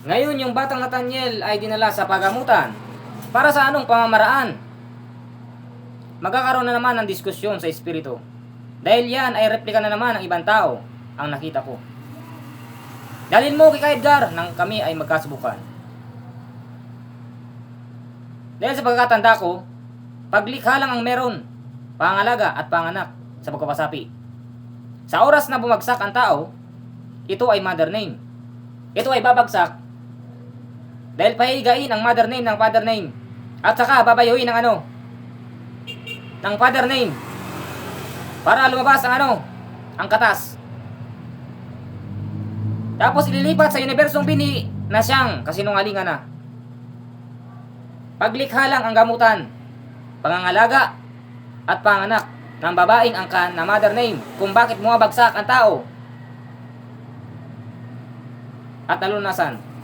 Ngayon, yung batang Nathaniel ay dinala sa pagamutan. Para sa anong pamamaraan? Magkakaroon na naman ng diskusyon sa espiritu. Dahil yan ay replika na naman ng ibang tao ang nakita ko. Dalhin mo kay Edgar nang kami ay magkasubukan. Dahil sa pagkakatanda ko, paglikha lang ang meron, pangalaga at panganak sa pagkapasapi. Sa oras na bumagsak ang tao, ito ay mother name. Ito ay babagsak dahil pahigain ang mother name ng father name. At saka babayuin ng ng father name para lumabas ang ang katas. Tapos ililipat sa unibersong binhi na siyang kasinungalingan na. Paglikha lang ang gamutan, pangangalaga at panganak ng babaeng angkan na mother name kung bakit bumabagsak ang tao at nalunasan.